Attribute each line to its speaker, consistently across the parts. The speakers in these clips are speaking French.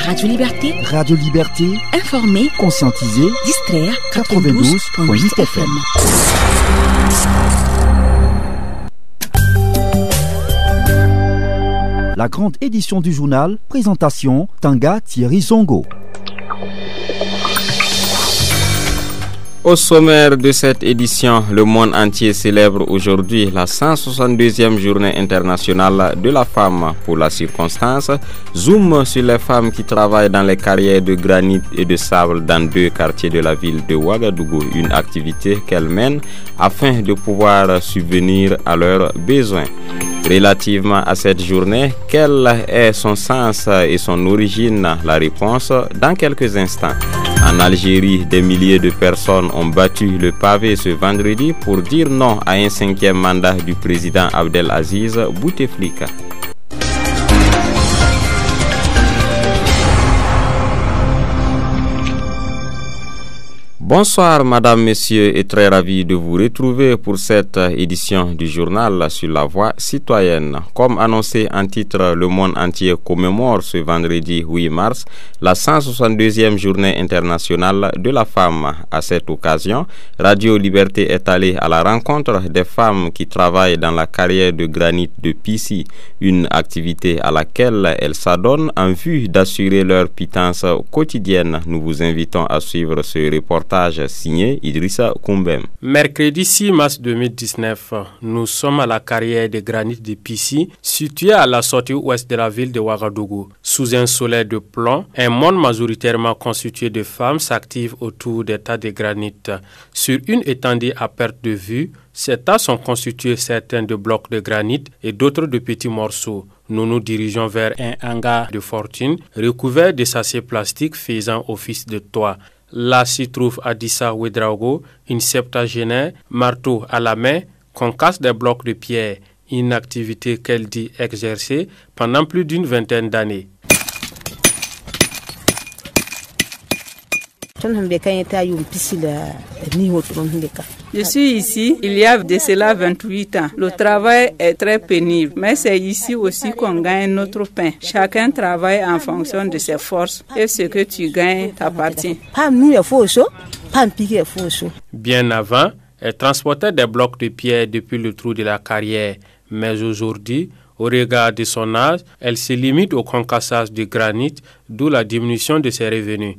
Speaker 1: Radio Liberté.
Speaker 2: Radio Liberté.
Speaker 1: Informer,
Speaker 2: conscientiser,
Speaker 1: distraire.
Speaker 2: 92.8 FM. La grande édition du journal, présentation Tanga Thierry Zongo.
Speaker 3: Au sommaire de cette édition, le monde entier célèbre aujourd'hui la 162e journée internationale de la femme. Pour la circonstance, zoom sur les femmes qui travaillent dans les carrières de granit et de sable dans 2 quartiers de la ville de Ouagadougou, une activité qu'elles mènent afin de pouvoir subvenir à leurs besoins. Relativement à cette journée, quel est son sens et son origine? La réponse dans quelques instants. En Algérie, des milliers de personnes ont battu le pavé ce vendredi pour dire non à un 5e mandat du président Abdelaziz Bouteflika. Bonsoir madame, messieurs et très ravi de vous retrouver pour cette édition du journal sur la voie citoyenne. Comme annoncé en titre, le monde entier commémore ce vendredi 8 mars la 162e journée internationale de la femme. À cette occasion, Radio Liberté est allée à la rencontre des femmes qui travaillent dans la carrière de granit de Pissi, une activité à laquelle elles s'adonnent en vue d'assurer leur pitance quotidienne. Nous vous invitons à suivre ce reportage signé Idrissa Koumbem.
Speaker 4: Mercredi 6 mars 2019, nous sommes à la carrière de granit de Pissi, située à la sortie ouest de la ville de Ouagadougou. Sous un soleil de plomb, un monde majoritairement constitué de femmes s'active autour des tas de granit. Sur une étendue à perte de vue, ces tas sont constitués certains de blocs de granit et d'autres de petits morceaux. Nous nous dirigeons vers un hangar de fortune recouvert de sachets plastiques faisant office de toit. Là s'y trouve Adissa Ouedraogo, une septagénaire, marteau à la main, concasse des blocs de pierre, une activité qu'elle dit exercer pendant plus d'une vingtaine d'années.
Speaker 5: Je suis ici, il y a de cela 28 ans. Le travail est très pénible, mais c'est ici aussi qu'on gagne notre pain. Chacun travaille en fonction de ses forces et ce que tu gagnes t'appartient.
Speaker 4: Bien avant, elle transportait des blocs de pierre depuis le trou de la carrière, mais aujourd'hui, au regard de son âge, elle se limite au concassage de granit, d'où la diminution de ses revenus.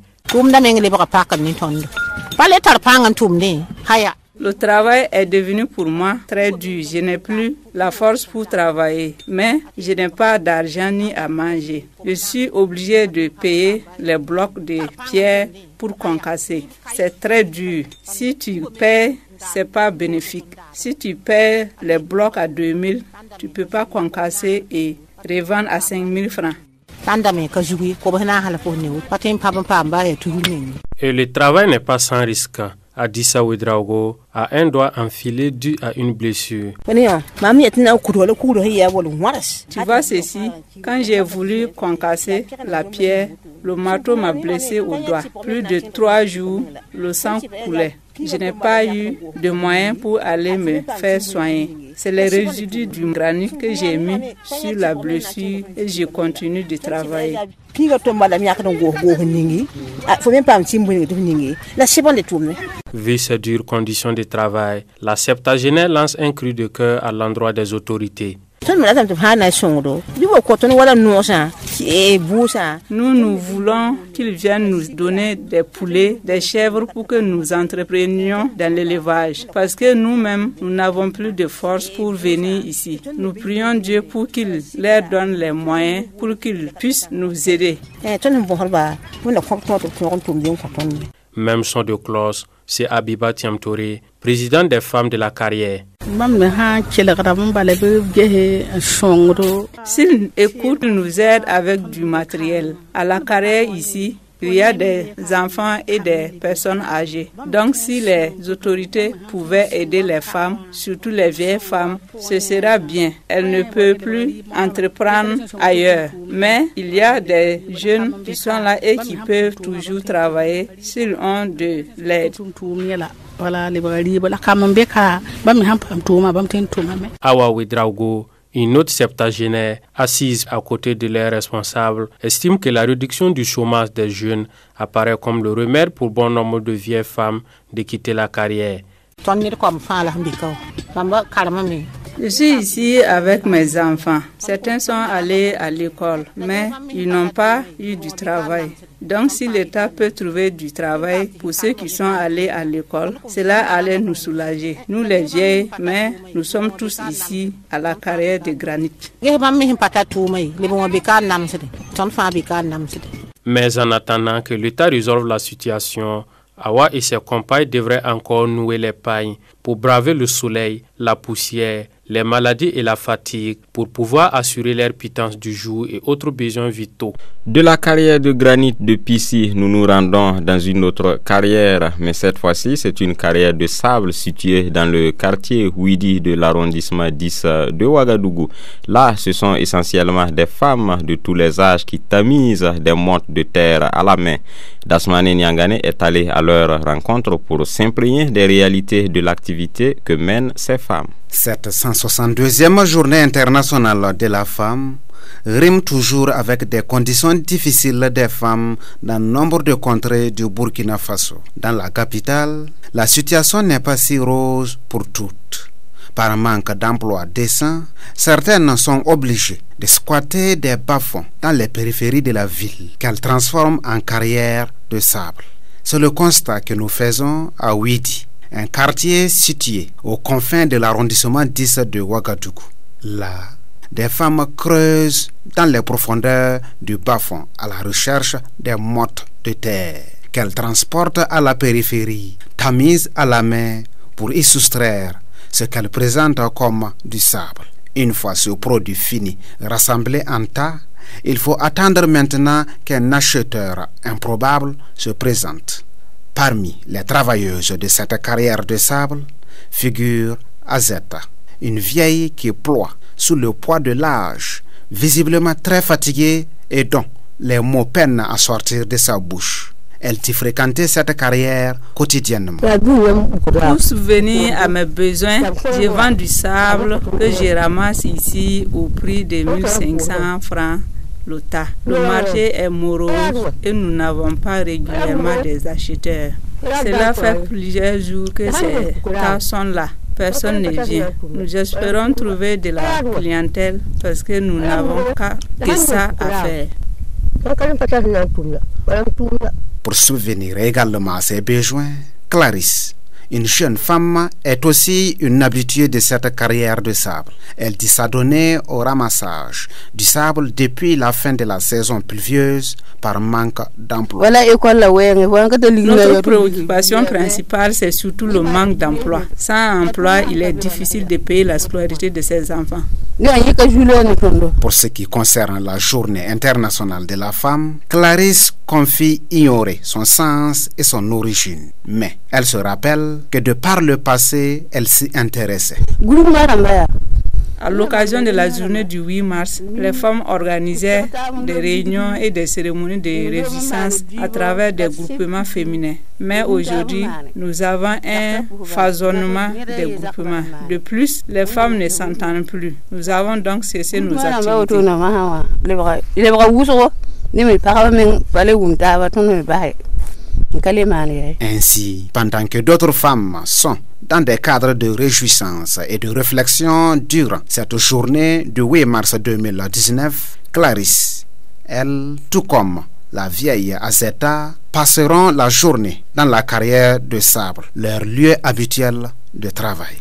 Speaker 5: Le travail est devenu pour moi très dur. Je n'ai plus la force pour travailler, mais je n'ai pas d'argent ni à manger. Je suis obligé de payer les blocs de pierre pour concasser. C'est très dur. Si tu payes, c'est pas bénéfique. Si tu payes les blocs à 2000, tu peux pas concasser et revendre à 5000 francs.
Speaker 4: Et le travail n'est pas sans risque. Adissa Ouedraogo a un doigt enfilé dû à une blessure.
Speaker 5: Tu vois ceci, quand j'ai voulu concasser la pierre, le marteau m'a blessé au doigt. Plus de 3 jours, le sang coulait. Je n'ai pas eu de moyens pour aller me faire soigner. C'est les résidus du granit que j'ai mis sur la blessure et je continue de travailler.
Speaker 4: Vu ces dures conditions de travail, la septagénaire lance un cri de cœur à l'endroit des autorités.
Speaker 5: Nous voulons qu'ils viennent nous donner des poulets, des chèvres pour que nous entreprenions dans l'élevage. Parce que nous-mêmes, nous n'avons plus de force pour venir ici. Nous prions Dieu pour qu'il leur donne les moyens, pour qu'il puisse nous aider.
Speaker 4: Même son de cloche, c'est Abiba Tiamtoré, présidente des femmes de la carrière.
Speaker 5: S'ils écoutent, nous aident avec du matériel. À la carrière ici, il y a des enfants et des personnes âgées. Donc si les autorités pouvaient aider les femmes, surtout les vieilles femmes, ce sera bien. Elles ne peuvent plus entreprendre ailleurs. Mais il y a des jeunes qui sont là et qui peuvent toujours travailler s'ils ont de l'aide.
Speaker 4: Awa Ouedraogo Une autre septagénaire, assise à côté de leurs responsables, estime que la réduction du chômage des jeunes apparaît comme le remède pour bon nombre de vieilles femmes de quitter la carrière.
Speaker 5: Je suis ici avec mes enfants. Certains sont allés à l'école, mais ils n'ont pas eu du travail. Donc si l'État peut trouver du travail pour ceux qui sont allés à l'école, cela allait nous soulager. Nous les vieilles, mais nous sommes tous ici à la carrière de granit.
Speaker 4: Mais en attendant que l'État résolve la situation, Awa et ses compagnes devraient encore nouer les pailles pour braver le soleil, la poussière, les maladies et la fatigue pour pouvoir assurer leur pitance du jour et autres besoins vitaux.
Speaker 3: De la carrière de granit de Pissi, nous nous rendons dans une autre carrière, mais cette fois-ci, c'est une carrière de sable située dans le quartier Ouidi de l'arrondissement 10 de Ouagadougou. Là, ce sont essentiellement des femmes de tous les âges qui tamisent des montes de terre à la main. Dasmane Nyangane est allé à leur rencontre pour s'imprégner des réalités de l'activité que mènent ces femmes.
Speaker 1: Cette 162e journée internationale de la femme rime toujours avec des conditions difficiles des femmes dans nombre de contrées du Burkina Faso. Dans la capitale, la situation n'est pas si rose pour toutes. Par manque d'emplois décents, certaines sont obligées de squatter des bas-fonds dans les périphéries de la ville qu'elles transforment en carrières de sable. C'est le constat que nous faisons à Ouidi, un quartier situé aux confins de l'arrondissement 10 de Ouagadougou. Là, des femmes creusent dans les profondeurs du bas-fond à la recherche des mottes de terre qu'elles transportent à la périphérie, tamisent à la main pour y soustraire ce qu'elles présentent comme du sable. Une fois ce produit fini rassemblé en tas, il faut attendre maintenant qu'un acheteur improbable se présente. Parmi les travailleuses de cette carrière de sable figure Azeta, une vieille qui ploie sous le poids de l'âge, visiblement très fatiguée et dont les mots peinent à sortir de sa bouche. Elle t'y fréquentait cette carrière quotidiennement.
Speaker 5: Pour subvenir à mes besoins, je vends du sable que je ramasse ici au prix de 1500 francs le tas. Le marché est morose et nous n'avons pas régulièrement des acheteurs. Cela fait plusieurs jours que ces tas sont là. Personne ne vient. Nous espérons trouver de la clientèle parce que nous n'avons que ça à faire.
Speaker 1: Pour subvenir également à ses besoins, Clarisse, une jeune femme, est aussi une habituée de cette carrière de sable. Elle dit s'adonner au ramassage du sable depuis la fin de la saison pluvieuse par manque d'emploi.
Speaker 5: Notre préoccupation principale, c'est surtout le manque d'emploi. Sans emploi, il est difficile de payer la scolarité de ses enfants.
Speaker 1: Pour ce qui concerne la journée internationale de la femme, Clarisse confie ignorer son sens et son origine. Mais elle se rappelle que de par le passé, elle s'y intéressait.
Speaker 5: À l'occasion de la journée du 8 mars, les femmes organisaient des réunions et des cérémonies de réjouissance à travers des groupements féminins. Mais aujourd'hui, nous avons un foisonnement des groupements. De plus, les femmes ne s'entendent plus. Nous avons donc cessé nos activités.
Speaker 1: Ainsi, pendant que d'autres femmes sont dans des cadres de réjouissance et de réflexion durant cette journée du 8 mars 2019, Clarisse, elle, tout comme la vieille Azeta, passeront la journée dans la carrière de sable, leur lieu habituel de travail.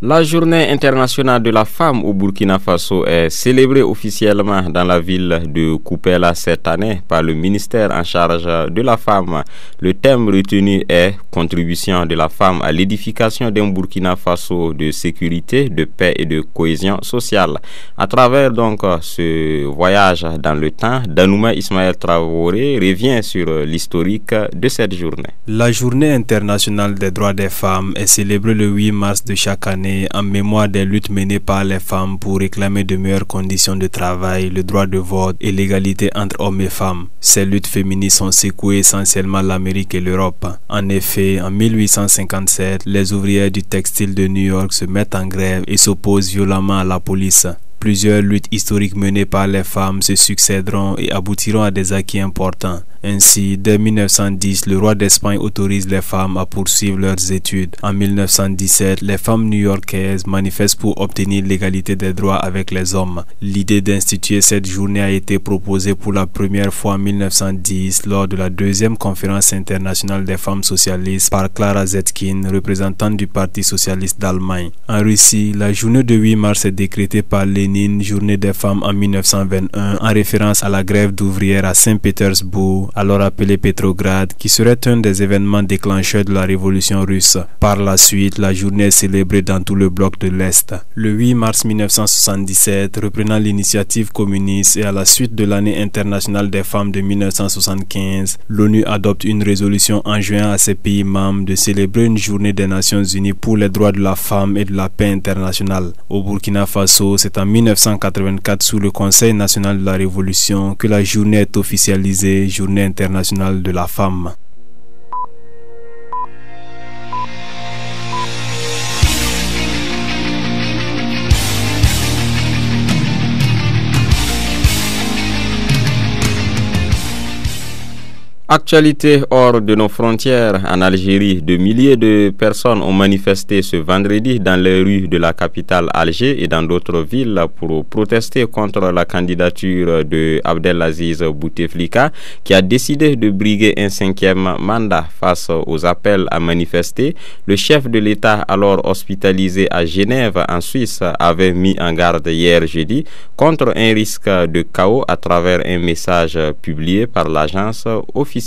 Speaker 3: La journée internationale de la femme au Burkina Faso est célébrée officiellement dans la ville de Koupela cette année par le ministère en charge de la femme. Le thème retenu est « Contribution de la femme à l'édification d'un Burkina Faso de sécurité, de paix et de cohésion sociale ». À travers donc ce voyage dans le temps, Danouma Ismaël Traoré revient sur l'historique de cette journée.
Speaker 6: La journée internationale des droits des femmes est célébrée le 8 mars de chaque année en mémoire des luttes menées par les femmes pour réclamer de meilleures conditions de travail, le droit de vote et l'égalité entre hommes et femmes. Ces luttes féministes ont secoué essentiellement l'Amérique et l'Europe. En effet, en 1857, les ouvrières du textile de New York se mettent en grève et s'opposent violemment à la police. Plusieurs luttes historiques menées par les femmes se succéderont et aboutiront à des acquis importants. Ainsi, dès 1910, le roi d'Espagne autorise les femmes à poursuivre leurs études. En 1917, les femmes new-yorkaises manifestent pour obtenir l'égalité des droits avec les hommes. L'idée d'instituer cette journée a été proposée pour la première fois en 1910 lors de la deuxième conférence internationale des femmes socialistes par Clara Zetkin, représentante du Parti socialiste d'Allemagne. En Russie, la journée de 8 mars est décrétée par Lénine, journée des femmes en 1921, en référence à la grève d'ouvrières à Saint-Pétersbourg, alors appelé Petrograd, qui serait un des événements déclencheurs de la révolution russe. Par la suite, la journée est célébrée dans tout le bloc de l'Est. Le 8 mars 1977, reprenant l'initiative communiste et à la suite de l'année internationale des femmes de 1975, l'ONU adopte une résolution enjoignant à ses pays membres de célébrer une journée des Nations Unies pour les droits de la femme et de la paix internationale. Au Burkina Faso, c'est en 1984 sous le Conseil national de la Révolution que la journée est officialisée, Journée internationale de la femme.
Speaker 3: Actualité hors de nos frontières, en Algérie, de milliers de personnes ont manifesté ce vendredi dans les rues de la capitale Alger et dans d'autres villes pour protester contre la candidature de Abdelaziz Bouteflika qui a décidé de briguer un 5e mandat. Face aux appels à manifester, le chef de l'État, alors hospitalisé à Genève en Suisse, avait mis en garde hier jeudi contre un risque de chaos à travers un message publié par l'agence officielle.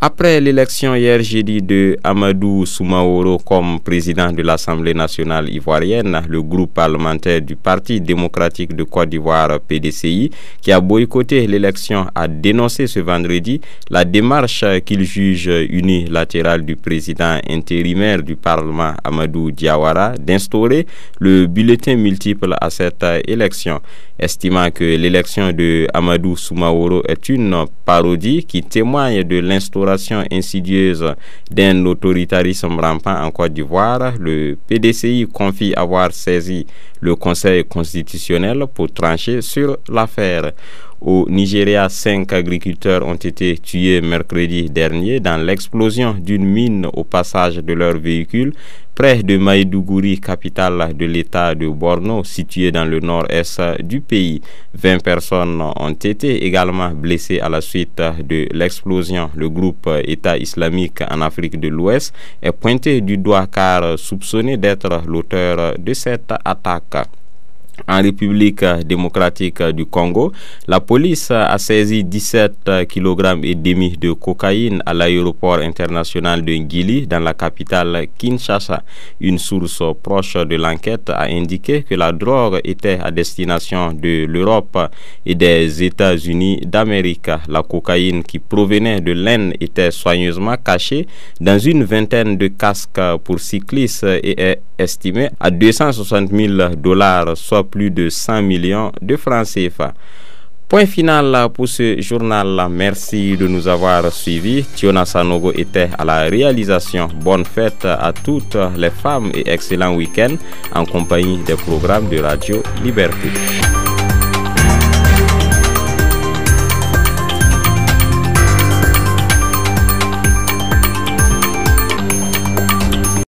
Speaker 3: Après l'élection hier jeudi de Amadou Soumaoro comme président de l'Assemblée nationale ivoirienne, le groupe parlementaire du Parti démocratique de Côte d'Ivoire PDCI, qui a boycotté l'élection, a dénoncé ce vendredi la démarche qu'il juge unilatérale du président intérimaire du Parlement Amadou Diawara d'instaurer le bulletin multiple à cette élection, estimant que l'élection de Amadou Soumaoro est une parodie qui témoigne de l'instauration insidieuse d'un autoritarisme rampant en Côte d'Ivoire. Le PDCI confie avoir saisi le Conseil constitutionnel pour trancher sur l'affaire. Au Nigeria, 5 agriculteurs ont été tués mercredi dernier dans l'explosion d'une mine au passage de leur véhicule près de Maïdougouri, capitale de l'État de Borno, située dans le nord-est du pays. 20 personnes ont été également blessées à la suite de l'explosion. Le groupe État islamique en Afrique de l'Ouest est pointé du doigt car soupçonné d'être l'auteur de cette attaque. En République démocratique du Congo, la police a saisi 17,5 kg de cocaïne à l'aéroport international de Ngili dans la capitale Kinshasa. Une source proche de l'enquête a indiqué que la drogue était à destination de l'Europe et des États-Unis d'Amérique. La cocaïne qui provenait de l'Inde était soigneusement cachée dans une vingtaine de casques pour cyclistes et est estimée à $260 000, soit plus de 100 millions de francs CFA. Point final pour ce journal. Merci de nous avoir suivis. Tiona Sanogo était à la réalisation. Bonne fête à toutes les femmes et excellent week-end en compagnie des programmes de Radio Liberté.